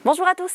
Bonjour à tous.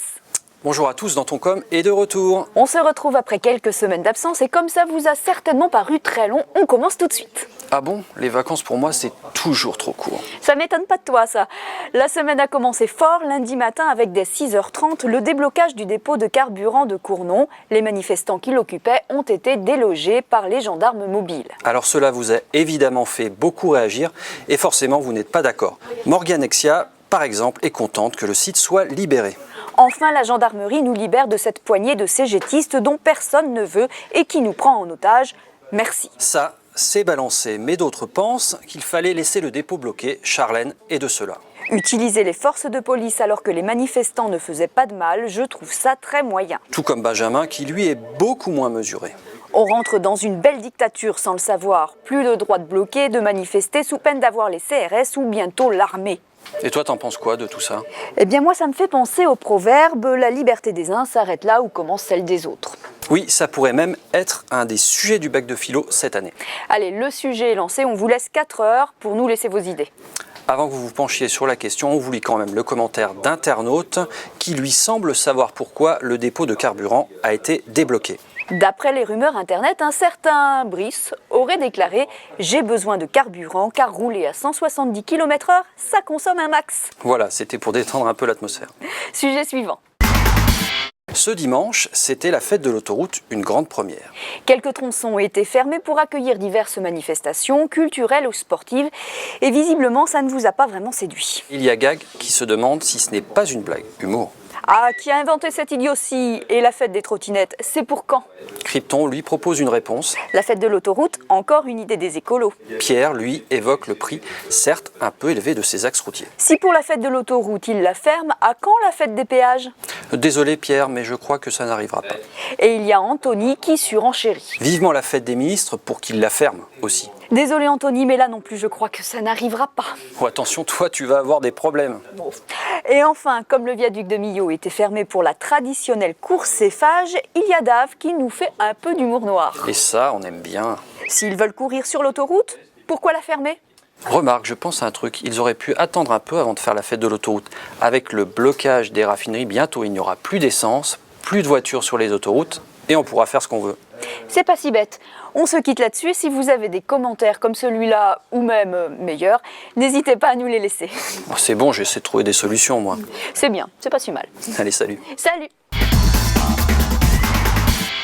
Bonjour à tous, Dantoncom est de retour. On se retrouve après quelques semaines d'absence et comme ça vous a certainement paru très long, on commence tout de suite. Ah bon? Les vacances pour moi c'est toujours trop court. Ça m'étonne pas de toi ça. La semaine a commencé fort lundi matin avec dès 6h30 le déblocage du dépôt de carburant de Cournon. Les manifestants qui l'occupaient ont été délogés par les gendarmes mobiles. Alors cela vous a évidemment fait beaucoup réagir et forcément vous n'êtes pas d'accord. Morgane Exia, par exemple, est contente que le site soit libéré. Enfin, la gendarmerie nous libère de cette poignée de cégétistes dont personne ne veut et qui nous prend en otage. Merci. Ça, c'est balancé, mais d'autres pensent qu'il fallait laisser le dépôt bloqué. Charlène est de cela. Utiliser les forces de police alors que les manifestants ne faisaient pas de mal, je trouve ça très moyen. Tout comme Benjamin qui lui est beaucoup moins mesuré. On rentre dans une belle dictature sans le savoir. Plus le droit de bloquer, de manifester sous peine d'avoir les CRS ou bientôt l'armée. Et toi, t'en penses quoi de tout ça? Eh bien moi, ça me fait penser au proverbe « La liberté des uns s'arrête là où commence celle des autres ». Oui, ça pourrait même être un des sujets du bac de philo cette année. Allez, le sujet est lancé, on vous laisse 4 heures pour nous laisser vos idées. Avant que vous vous penchiez sur la question, on vous lit quand même le commentaire d'internaute qui lui semble savoir pourquoi le dépôt de carburant a été débloqué. D'après les rumeurs internet, un certain Brice aurait déclaré « J'ai besoin de carburant car rouler à 170 km/h, ça consomme un max ». Voilà, c'était pour détendre un peu l'atmosphère. Sujet suivant. Ce dimanche, c'était la fête de l'autoroute, une grande première. Quelques tronçons ont été fermés pour accueillir diverses manifestations, culturelles ou sportives, et visiblement ça ne vous a pas vraiment séduit. Il y a Gag qui se demande si ce n'est pas une blague. Humour. Ah, qui a inventé cette idiotie? Et la fête des trottinettes, c'est pour quand? Krypton lui propose une réponse. La fête de l'autoroute, encore une idée des écolos. Pierre, lui, évoque le prix, certes un peu élevé de ses axes routiers. Si pour la fête de l'autoroute, il la ferme, à quand la fête des péages? Désolé Pierre, mais je crois que ça n'arrivera pas. Et il y a Anthony qui surenchérit. Vivement la fête des ministres pour qu'il la ferme aussi. Désolé Anthony, mais là non plus, je crois que ça n'arrivera pas. Oh, attention, toi, tu vas avoir des problèmes. Bon. Et enfin, comme le viaduc de Millau était fermé pour la traditionnelle course céphage, il y a Dave qui nous fait un peu d'humour noir. Et ça, on aime bien. S'ils veulent courir sur l'autoroute, pourquoi la fermer? Remarque, je pense à un truc, ils auraient pu attendre un peu avant de faire la fête de l'autoroute. Avec le blocage des raffineries, bientôt il n'y aura plus d'essence, plus de voitures sur les autoroutes, et on pourra faire ce qu'on veut. C'est pas si bête. On se quitte là-dessus et si vous avez des commentaires comme celui-là, ou même meilleurs, n'hésitez pas à nous les laisser. Oh, c'est bon, j'essaie de trouver des solutions, moi. C'est bien, c'est pas si mal. Allez, salut. Salut!